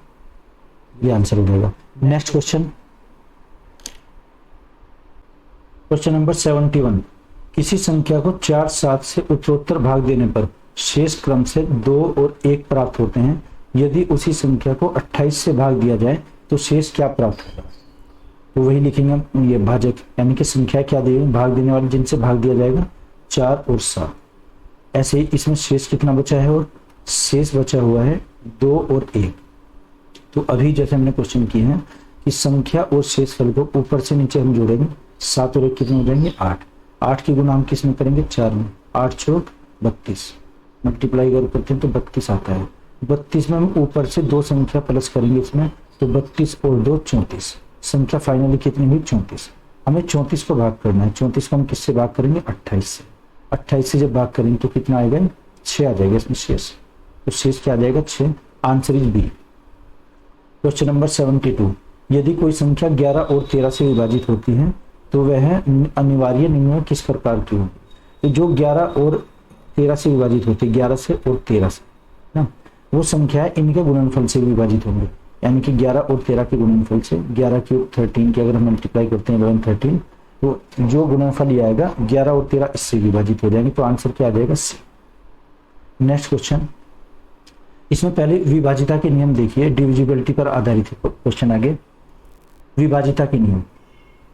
ये आंसर हो जाएगा। Next question, question number 71। किसी संख्या को 4 7 से उत्तरोत्तर भाग देने पर शेष क्रम से 2 और 1 प्राप्त होते हैं। यदि उसी संख्या को 28 से भाग दिया जाए तो शेष क्या प्राप्त होगा। तो वही लिखेंगे हम, ये भाजक यानी कि संख्या क्या देंगे भाग देने वाली, जिनसे भाग दिया जाएगा 4 और 7। ऐसे ही इसमें शेष कितना बचा है, और शेष बचा हुआ है 2 और 1। तो अभी जैसे हमने क्वेश्चन किए हैं कि संख्या और शेषफल को ऊपर से नीचे हम जोड़ेंगे, 7 और 1 कितने हो जाएंगे 8, 8 की गुना हम किस में करेंगे 4 में, 8 चौक 32, मल्टीप्लाई अगर करते हैं तो 32 आता है। 32 में हम ऊपर से 2 संख्या प्लस करेंगे इसमें, तो 32 और 2 34, संख्या फाइनली कितनी हुई 34। हमें 34 को भाग करना है, 34 को हम किससे भाग करेंगे 28 से, 28 से जब भाग करेंगे तो कितना आएगा 6 आ जाएगा इसमें शेष। तो शेष क्या आ जाएगा 6, answer is B. Question number 72। यदि कोई संख्या 11 और 13 से विभाजित होती है तो वह अनिवार्य निम्न किस प्रकार की होगी। तो जो 11 और 13 से विभाजित होती है, 11 से और 13 से ना, वो संख्या इनके गुणनफल से विभाजित होंगे, यानी कि 11 और 13 के गुणनफल से, 11 की 13 की अगर हम मल्टीप्लाई करते हैं 11 13, तो जो गुणनफल ये आएगा 11 और 13 इससे विभाजित हो जाएंगे। तो आंसर क्या आ जाएगा सी। नेक्स्ट क्वेश्चन, इसमें पहले विभाजिता के नियम देखिए, डिविजिबिलिटी पर आधारित है क्वेश्चन। आगे विभाजिता के नियम,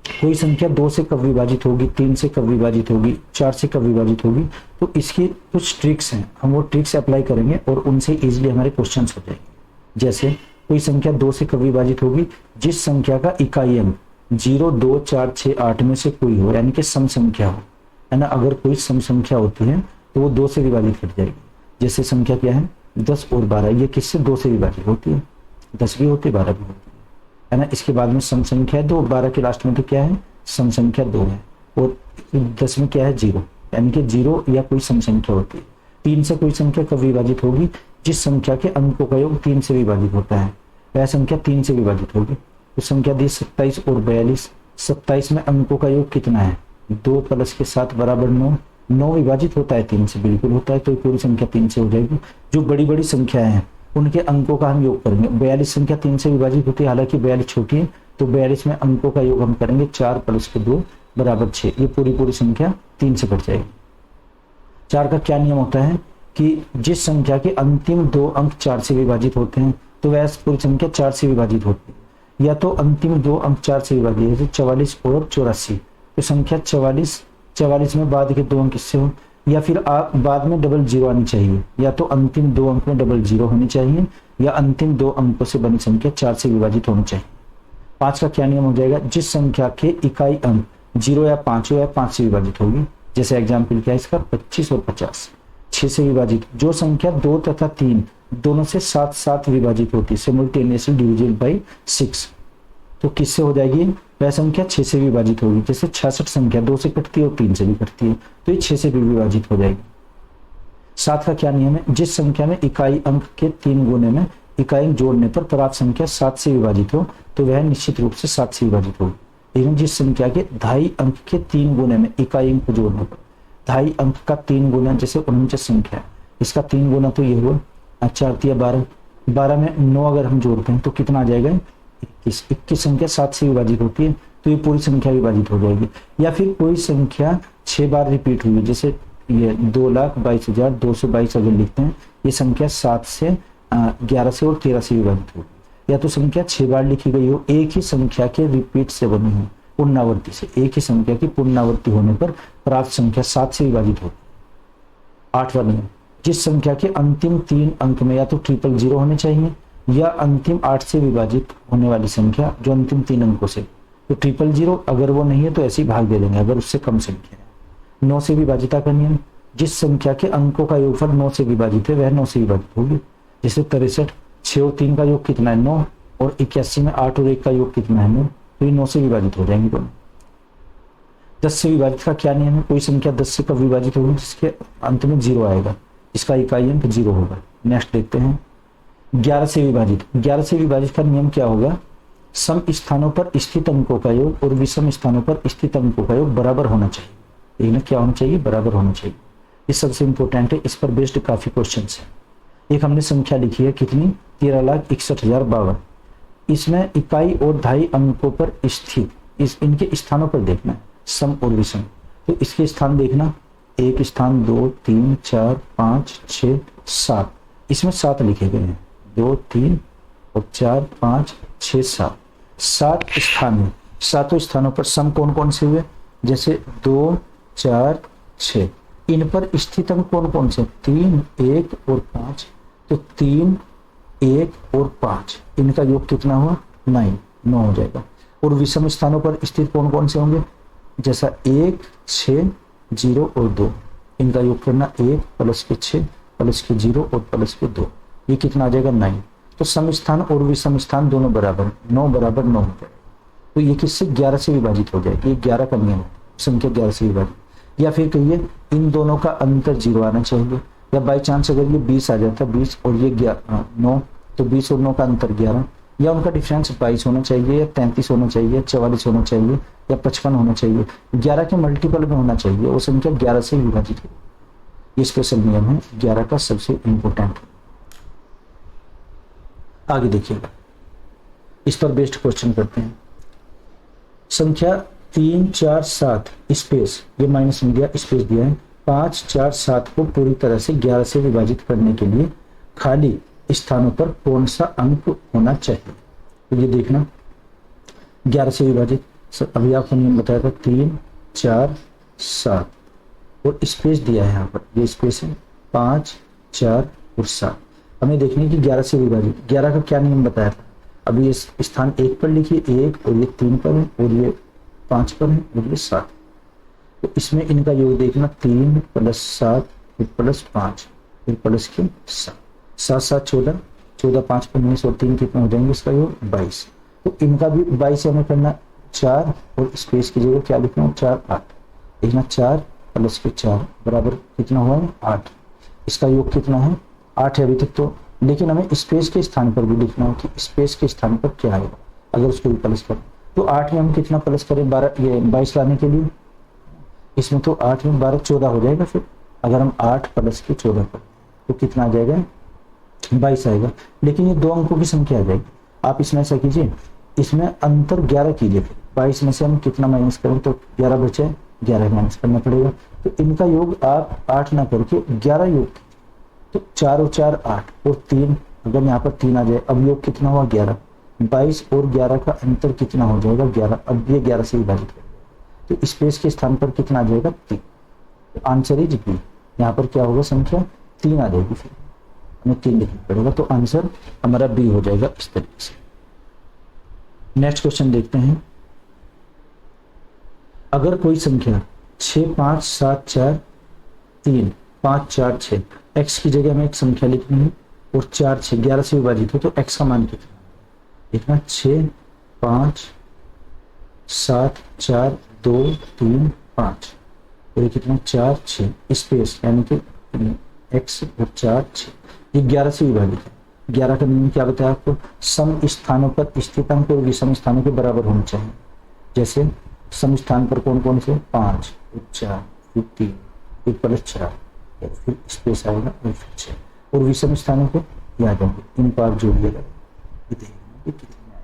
कोई संख्या 2 से कब विभाजित होगी, 3 से कब विभाजित होगी, 4 से कब विभाजित होगी, तो इसकी कुछ ट्रिक्स हैं, हम वो ट्रिक्स अप्लाई करेंगे और उनसे इजीली हमारे क्वेश्चंस हो जाएंगे। जैसे कोई संख्या 2 से कब विभाजित होगी, जिस संख्या का इकाई अंक 0 2 4 6 8 में से कोई हो, यानी कि सम संख्या हो, है ना। अगर कोई सम संख्या होती है तो वो 2 से विभाजित कर जाएगी। जैसे संख्या क्या है 10 और 12, ये किससे 2 से विभाजित होती है, 10 भी होती है 12 भी होती है ना। इसके बाद में सम संख्या है 2, 12 के लास्ट में तो क्या है सम संख्या 2 है, और 10 में क्या है 0, यानी कि 0 या कोई सम संख्या होती है। 3 से कोई संख्या कब विभाजित होगी, जिस संख्या के अंकों का योग 3 से विभाजित होता है वह संख्या 3 से विभाजित होगी। तो संख्या दी 27 और 42, 27 में अंकों का योग कितना है 2 प्लस के 7 बराबर 9, 9 विभाजित होता है 3 से, बिल्कुल होता है, तो ये पूरी संख्या 3 से हो जाएगी। जो बड़ी बड़ी संख्याएं हैं उनके अंकों का हम योग करेंगे। 42 संख्या 3 से विभाजित होती है, हालांकि 42 छोटी है, तो 42 में अंकों का योग हम करेंगे 4 प्लस के 2 बराबर 6, ये पूरी संख्या 3 से कट जाएगी। 4 का क्या नियम होता है कि जिस संख्या के अंतिम 2 अंक 4 से विभाजित होते हैं तो वह पूरी संख्या 4 से विभाजित होती है, या तो अंतिम 2 अंक 4 से विभाजित, जैसे 44 और 84, तो संख्या 44 में बाद के 2 अंक किससे हो, या फिर आप बाद में डबल जीरो आनी चाहिए, या तो अंतिम 2 अंक में डबल जीरो होनी चाहिए, या अंतिम 2 अंकों से बनी संख्या 4 से विभाजित होनी चाहिए। 5 का क्या नियम हो जाएगा, जिस संख्या के इकाई अंक 0 या 5 हो या 5 से विभाजित होगी, जैसे एग्जाम्पल क्या है इसका 25 और 50। 6 से विभाजित, जो संख्या 2 तथा 3 दोनों से साथ विभाजित होती है, सिमुल्टेनियसली डिविजिबल बाय 6, तो किससे हो जाएगी, वह संख्या 6 से विभाजित होगी। जैसे 66 संख्या 2 से कटती है और 3 से भी कटती है, तो ये 6 से भी विभाजित हो जाएगी। 7 का क्या नियम है, जिस संख्या में इकाई अंक के 3 गुने में इकाई अंक जोड़ने पर प्राप्त संख्या 7 से विभाजित हो तो वह निश्चित रूप से 7 से विभाजित होगी। लेकिन जिस संख्या के 2.5 अंक के 3 गुने में इकाई अंक को जोड़ने पर 2.5 अंक का 3 गुना, जैसे 49 संख्या, इसका 3 गुना तो ये हुआ 4 या 12, 12 में 9 अगर हम जोड़ते हैं तो कितना आ जाएगा 21 संख्या 7 से विभाजित होती है, तो ये पूरी संख्या विभाजित हो जाएगी। या फिर कोई संख्या 6 बार रिपीट हुई है, जैसे ये 2,22,222 अगर लिखते हैं, ये संख्या 7 से 11 से और 13 से विभाजित होगी। या तो संख्या 6 बार लिखी गई हो, एक ही संख्या के रिपीट से बनी हो, पुनरावृत्ति से, एक ही संख्या की पुनरावृत्ति होने पर प्राप्त संख्या 7 से विभाजित होगी। 8वां नियम, जिस संख्या के अंतिम 3 अंक में या तो 000 होने चाहिए या अंतिम 8 से विभाजित होने वाली संख्या जो अंतिम 3 अंकों से, तो 000, अगर वो नहीं है तो ऐसे ही भाग दे देंगे अगर उससे कम संख्या है। 9 से विभाजिता का नियम, जिस संख्या के अंकों का योगफल 9 से विभाजित है वह 9 से विभाजित होगी। जैसे 63, 6 और 3 का योग कितना है 9, और 81 में 8 और 1 का योग कितना है 9, तो ये 9 से विभाजित हो जाएंगे दोनों। 10 से विभाजित का क्या नियम है, कोई संख्या 10 से कब विभाजित होगी, जिसके अंत में 0 आएगा, इसका इकाई अंक 0 होगा। नेक्स्ट देखते हैं 11 से विभाजित। 11 से विभाजित का नियम क्या होगा, सम स्थानों पर स्थित अंकों का योग और विषम स्थानों पर स्थित अंकों का योग बराबर होना चाहिए। लेकिन क्या होना चाहिए, बराबर होना चाहिए, ये सबसे इंपॉर्टेंट है, इस पर बेस्ड काफी क्वेश्चन है। एक हमने संख्या लिखी है कितनी, 13,61,052, इसमें इकाई और 2.5 अंकों पर स्थित इनके स्थानों पर देखना है, सम और विषम। तो इसके स्थान देखना, एक स्थान 2, 3, 4, 5, 6, 7, इसमें 7 लिखे गए हैं, 2, 3 और 4, 5, 6, 7, 7 स्थान है। 7 स्थानों पर सम कौन कौन से हुए, जैसे 2, 4, 6, इन पर स्थित अंक कौन कौन से, 3, 1 और 5, तो 3, 1 और 5, इनका योग कितना हुआ 9 हो जाएगा। और विषम स्थानों पर स्थित कौन कौन से होंगे, जैसा 1, 6, 0 और 2, इनका योग करना 1 प्लस के 6 प्लस के 0 और प्लस के 2, ये कितना आ जाएगा 9। तो सम स्थान और विषम स्थान दोनों बराबर, 9 बराबर 9 हो जाएगा। तो ये किससे 11 से विभाजित हो जाएगा, ये 11 का नियम है, संख्या 11 से विभाजित। या फिर कहिए इन दोनों का अंतर 0 आना चाहिए, या बाई चांस अगर ये 20 आ जाता, 20 और ये 9, तो 20 और 9 का अंतर 11, या उनका डिफरेंस 22 होना चाहिए, या 33 होना चाहिए, 44 होना चाहिए, या 55 होना चाहिए, 11 के मल्टीपल में होना चाहिए, वो संख्या 11 से विभाजित हो। ये स्पेशल नियम है 11 का, सबसे इंपॉर्टेंट। आगे देखिएगा, इस पर बेस्ड क्वेश्चन करते हैं। संख्या 3, 4, 7 स्पेस, ये माइनस मीडिया स्पेस दिया है, 5, 4, 7 को पूरी तरह से 11 से विभाजित करने के लिए खाली स्थानों पर कौन सा अंक होना चाहिए। तो ये देखना 11 से विभाजित, अभी आपको नियम बताया था 3, 4, 7 और स्पेस दिया है यहाँ पर, ये स्पेस है 5, 4 और 7। हमें देखने की 11 से विभाजित, 11 का क्या नियम बताया था, अभी ये स्थान 1 पर लिखिए, 1 और ये 3 पर है और ये 5 पर है और ये 7, तो इसमें इनका योग देखना 3 प्लस 7 फिर प्लस 5 फिर प्लस के 7, 7, 7, 14, 14, 5, 19 और 3 कितने हो जाएंगे, इसका योग 22। तो इनका भी 22 हमें करना 4 और स्पेस की जगह क्या लिखना है 4, 8, देखना 4 प्लस के 4 बराबर कितना हुआ है 8। इसका योग कितना है 8 है अभी तक तो, लेकिन हमें स्पेस के स्थान पर भी लिखना है कि स्पेस के स्थान पर क्या आएगा अगर उसको भी प्लस करें। तो 8 में हम कितना प्लस करें 12 ये 22 लाने के लिए, इसमें तो 8 में 12 14 हो जाएगा। फिर अगर हम 8 प्लस के 14 करें तो कितना आ जाएगा 22 आएगा। लेकिन ये 2 अंकों की संख्या आ जाएगी। आप इसमें ऐसा कीजिए, इसमें अंतर 11 कीजिए, 22 में से हम कितना माइनस करें तो 11 बचे, 11 माइनस करना पड़ेगा। तो इनका योग आप 8 ना करके 11 योग, तो 4 और 4 8 और 3, अगर यहाँ पर 3 आ जाए, अब योग कितना हुआ 11, 22 और 11 का अंतर कितना हो जाएगा 11। अब ये 11 से विभाजित कर, तो स्पेस के स्थान पर कितना आ जाएगा 3। Answer is B. यहाँ पर क्या होगा संख्या 3 आ जाएगी, फिर हमें 3 लिखना पड़ेगा। तो आंसर हमारा बी हो जाएगा इस तरीके से। नेक्स्ट क्वेश्चन देखते हैं। अगर कोई संख्या 6 5 7 4 3 5 4 6, x की जगह हमें एक संख्या लिखनी है और 4 6 11 से विभाजित हो, तो x का मान कितना देखना 6 5 7 4 2 3 5 और ये कितना 4 6 स्पेस यानी कि x और 4 6 ये 11 से विभाजित है। 11 का नियम क्या बताया आपको, सम स्थानों पर स्थित अंक और विषम स्थानों के बराबर होने चाहिए। जैसे सम स्थान पर कौन कौन से 5 फिर 4 फिर 3 फिर प्लस 4 फिर स्पेस आएगा और फिर 6, और विषम स्थानों को याद होंगे इन पार जोड़ लिया कितने आएगा।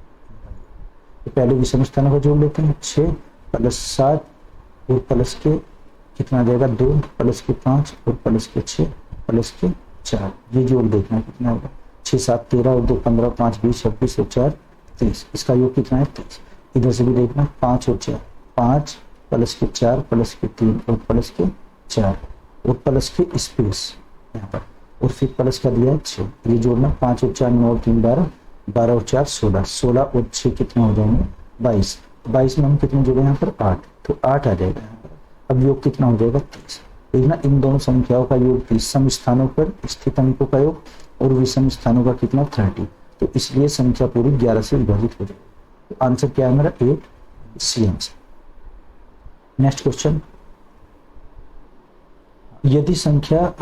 तो पहले विषम स्थानों को जोड़ लेते हैं, 6 प्लस 7 और प्लस के कितना आ जाएगा 2 प्लस के 5 और प्लस के 6 प्लस के 4, ये जोड़ देखना कितना होगा 6 7 13 और 2 15 5 20 26 और 4 30, इसका योग कितना है 30। इधर से भी देखना 5 और 4, 5 प्लस के 4 प्लस के 3 और प्लस के 4 और प्लस के स्पेस यहाँ पर और फिर प्लस का दिया है 6, ये जोड़ना 5 और 4 9 और 3 12 12 और 4 16 16 और 6 कितने हो जाएंगे 22। 22 में हम कितने जोड़े यहाँ पर 8, तो 8 आ जाएगा यहाँ पर। अब योग कितना हो जाएगा 30। देखना इन दोनों संख्याओं का योग 30, सम स्थानों पर स्थित अंकों का योग और विषम स्थानों का कितना 30, तो इसलिए संख्या पूरी 11 से विभाजित हो जाएगी। तो आंसर क्या है मेरा 8 सी आंसर। नेक्स्ट क्वेश्चन, यदि संख्या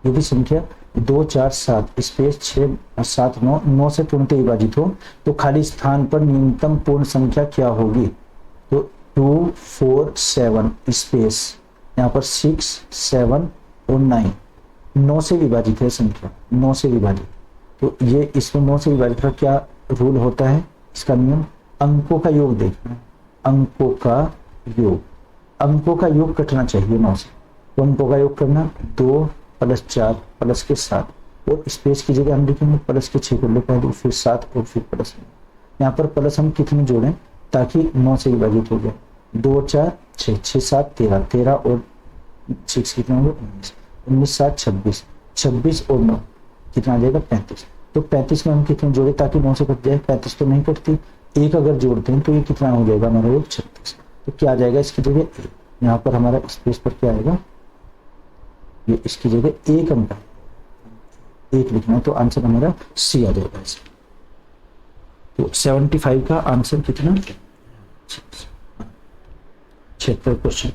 यदि संख्या 2 4 7 स्पेस 6 7 9 9 से पूर्णतः विभाजित हो तो खाली स्थान पर न्यूनतम पूर्ण संख्या क्या होगी। तो 2 4 7 स्पेस यहाँ पर 6 7 और 9 9 से विभाजित है संख्या, 9 से विभाजित। तो ये इसमें 9 से विभाजित का क्या रूल होता है, इसका नियम अंकों का योग देखना है, अंकों का योग, अंकों का योग कटना चाहिए 9 से। तो अंकों का योग करना 2 प्लस 4 प्लस के 7 और स्पेस की जगह हम लिखेंगे प्लस के 6 कर ले पहले, फिर 7 और फिर प्लस में। यहाँ पर प्लस हम कितने जोड़ें ताकि 9 से विभाजित हो जाए, 2 4 6 6 7 13 13 और 6 कितना होगा 19 19 7 26 26 और 9 कितना आ जाएगा 35। तो 35 में हम कितने जोड़े ताकि 9 से कट जाए, 35 तो नहीं कटती, एक अगर जोड़ते हैं तो ये कितना हो जाएगा हमारा योग 36। तो क्या आ जाएगा इसकी जगह, यहाँ पर हमारा स्पेस पर क्या आएगा, ये इसकी जगह एक अंक एक लिखना है, तो आंसर हमारा सी आ जाएगा इसमें। तो 75 का आंसर कितना 76 क्वेश्चन,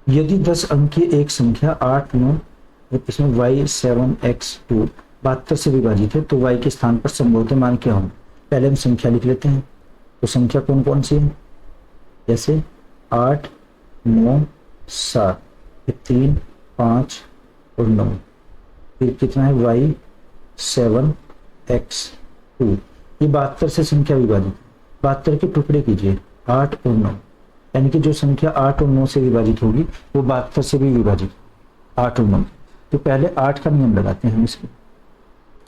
यदि 10 अंक की एक संख्या 8 9 इसमें y 7 x 2 72 से विभाजित है तो y के स्थान पर संभवतः मान क्या होंगे। पहले हम संख्या लिख लेते हैं, तो संख्या कौन कौन सी है, जैसे 8 9 7 3 5 और 9, फिर कितना है y 7 x 2, ये 72 से संख्या विभाजित, 72 के टुकड़े कीजिए 8 और 9, यानी कि जो संख्या 8 और 9 से विभाजित होगी वो 72 से भी विभाजित 8 और 9। तो पहले 8 का नियम लगाते हैं हम इसमें,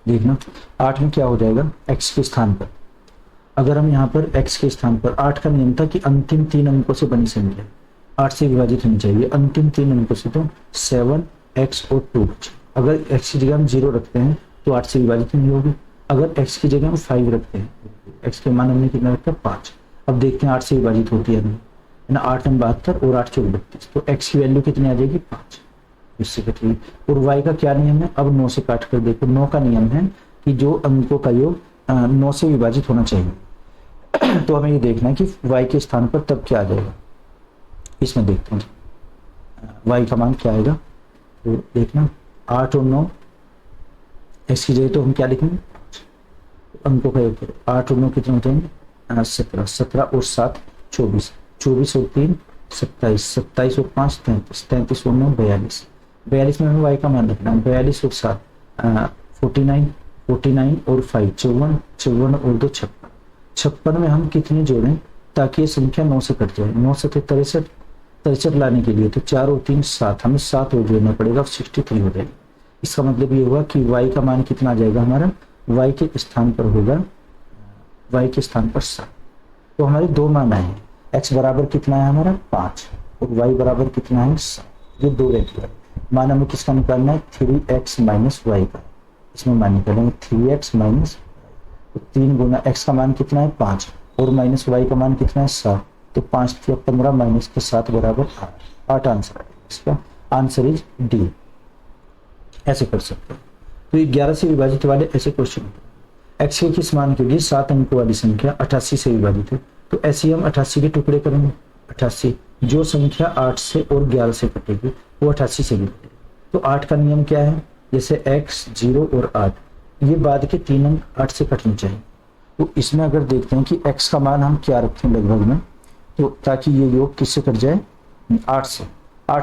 देखना 8 में क्या हो जाएगा x के स्थान पर, अगर हम यहाँ पर x के स्थान पर 8 का नियम था कि अंतिम 3 अंकों से बनी संख्या 8 से विभाजित होनी चाहिए, अंतिम 3 अंकों से, तो 7 x और 2, अगर x की जगह हम 0 रखते हैं तो 8 से विभाजित नहीं होगी, अगर x की जगह हम 5 रखते हैं, x के मान हमने कितना रखा 5, अब देखते हैं 8 से विभाजित होती है ना, 8 9 72 और 8 4 32, तो x की वैल्यू कितनी आ जाएगी 5, इससे कटेगी। और y का क्या नियम है, अब 9 से काट कर देखो, 9 का नियम है कि जो अंकों का योग 9 से विभाजित होना चाहिए। तो हमें ये देखना है कि y के स्थान पर तब क्या आ जाएगा। इसमें देखते हैं y का मान क्या आएगा। तो देखना 8 और 9 x की जगह तो हम क्या लिखेंगे, अंकों का योग करो। 8 और 9 कितने होते हैं 17, 17 और 7 24, 24 और 3 27, 27 और 5 33, 33 और 9 42, 42 में हमें y का मान रखना है। 42 और 7 49, 49 और 5 54, 54 और 2 56, 56 में हम कितने जोड़ें ताकि ये संख्या 9 से कट जाए। 9 से 63, 63 लाने के लिए तो 4 और 3 7, हमें 7 और जोड़ना पड़ेगा, 63 हो जाएगी। इसका मतलब ये हुआ कि y का मान कितना आ जाएगा हमारा, y के स्थान पर होगा, y के स्थान पर 7। तो हमारे दो मान आए हैं, x बराबर कितना है हमारा 5 और y बराबर कितना है 7। ये दो रेखा मान हमें किसका निकालना है 3x माइनस वाई का। इसमें मान निकालेंगे 3x माइनस, तो 3 गुना x का मान कितना है 5 और माइनस y का मान कितना है 7, तो 5 × 15 माइनस के 7 बराबर 8 आंसर है। इसका आंसर इज डी। ऐसे कर सकते हैं। तो ये 11 से विभाजित वाले ऐसे क्वेश्चन x के किस मान के लिए 7 अंकों वाली संख्या 88 से विभाजित है। तो ऐसे हम 88 के टुकड़े करेंगे। 88 जो संख्या 8 से और 11 से कटेगी वो 88 से भी कटेगी। तो 8 का नियम क्या है, जैसे x 0 और 8 ये बाद के 3 अंक 8 से कटने चाहिए। तो इसमें अगर देखते हैं कि x का मान हम क्या रखें लगभग में, तो ताकि ये योग किससे कट जाए 8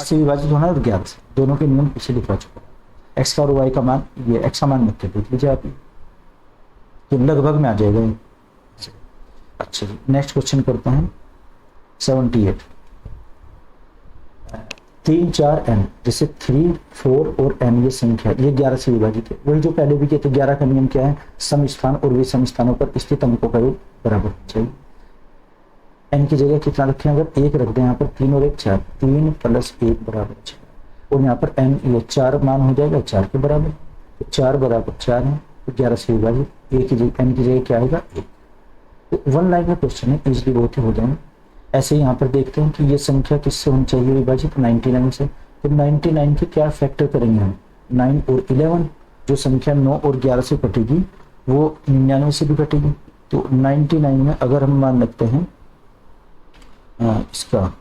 से विभाजित होना है और 11 से, दोनों के नियम पीछे लिखवा चुका है। x का और y का मान, ये x का मान रख के देख लीजिए आप, तो लगभग में आ जाएगा। अच्छा जी नेक्स्ट क्वेश्चन करते हैं 78। 3 4 n, जैसे 3 4 और n ये संख्या ये 11 से विभाजित है। वही जो पहले भी कहते 11 का नियम क्या है, सम स्थान और विषम स्थानों पर स्थित अंकों का योग बराबर होना चाहिए। n की जगह कितना रखें, अगर 1 रख दें यहाँ पर 3 और 1 4, 3 + 1 बराबर 4, और यहाँ पर n ये 4 मान हो जाएगा 4 के बराबर, तो 4 बराबर 4 है, तो 11 से विभाजित n की जगह क्या आएगा 1। तो 1 लाइन में क्वेश्चन है, इजिली बहुत ही हो जाएंगे। ऐसे ही यहाँ पर देखते हैं कि ये संख्या किससे होनी चाहिए विभाजित 99 से। तो 99 के क्या फैक्टर करेंगे हम, 9 और 11, जो संख्या 9 और 11 से कटेगी वो 99 से भी कटेगी। तो 99 में अगर हम मान रखते हैं इसका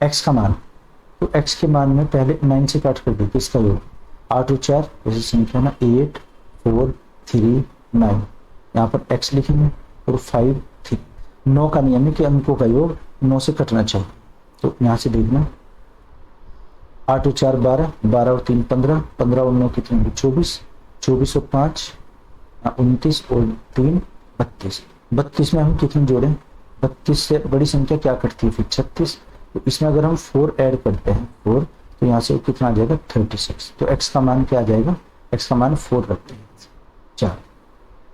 x का मान, तो x के मान में पहले 9 से काट कर देखिए इसका योग 8 और 4 जैसे संख्या ना 8 4 3 9, यहाँ पर x लिखेंगे और 5 3। 9 का नियम है कि अंकों का योग 9 से कटना चाहिए। तो यहाँ से देखना 8 और 4 12, 12 और 3 15, 15 और 9 कितने 24, 24 और 5 29 और 3 32। 32 में हम कितने जोड़ें, 32 से बड़ी संख्या क्या कटती है फिर 36। तो इसमें अगर हम 4 ऐड करते हैं 4, तो यहाँ से कितना आ जाएगा 36। तो x का मान क्या आ जाएगा, x का मान 4 रखते हैं 4,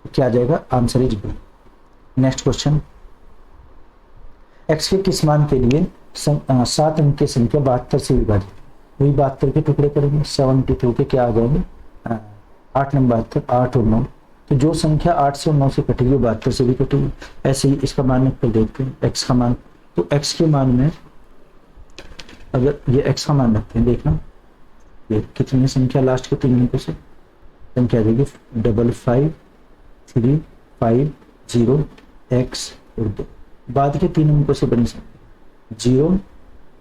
तो क्या आ जाएगा answer is B. Next question, x के किस मान के लिए 7 अंक की संख्या 72 से विभाजित, वही 72 के टुकड़े करेंगे। 72 के क्या आ जाएंगे 8 नंबर 72, 8 और 9, तो जो संख्या 8 से और 9 से कटेगी वो 72 से भी कटेगी। ऐसे ही इसका मान पर देखते हैं x का मान, तो x के मान में अगर ये x का मान रखते हैं, देखना ये कितनी संख्या लास्ट के 3 अंकों से संख्या आ जाएगी 55 3 5 0 x और 2, बाद के 3 अंकों से बनी संख्या 0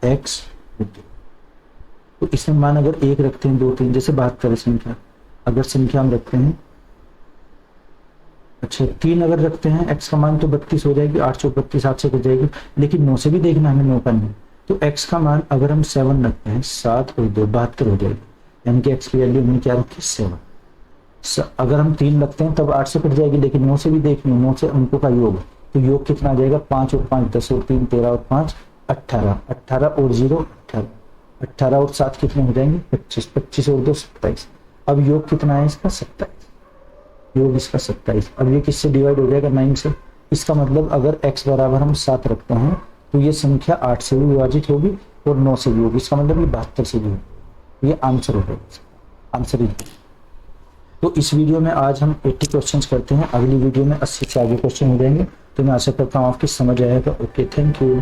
x और 2। तो इसमें मान अगर 1 रखते हैं 2 3, जैसे 72 संख्या, अगर संख्या हम रखते हैं अच्छा 3 अगर रखते हैं x का मान तो 32 हो जाएगी, 8 और 32 7 से कट जाएगी, लेकिन 9 से भी देखना हमें 9 का नहीं। तो x का मान अगर हम 7 रखते हैं 7 और 2 72 हो जाएगी, यानी कि x की वैल्यू हमने क्या रखी 7। अगर हम 3 रखते हैं तब 8 से कट जाएगी, लेकिन 9 से भी देखनी, 9 से अंकों का योग, तो योग कितना आ जाएगा 5 और 5 10 और 3 13 और 5 18, 18 और 0 18, 18 और 7 कितने हो जाएंगे 25, 25 और 2 27। अब योग कितना है इसका 27, योग इसका 27। अब ये किससे डिवाइड हो जाएगा 9 से। इसका मतलब अगर x बराबर हम 7 रखते हैं तो ये संख्या 8 से भी विभाजित होगी और 9 से भी होगी, इसका मतलब ये 72 से भी होगी। ये आंसर हो जाएगा, आंसर ही। तो इस वीडियो में आज हम 80 क्वेश्चंस करते हैं, अगली वीडियो में 80 से आगे क्वेश्चन हो जाएंगे। तो मैं आशा करता हूँ आपकी समझ आएगा। Okay, thank you.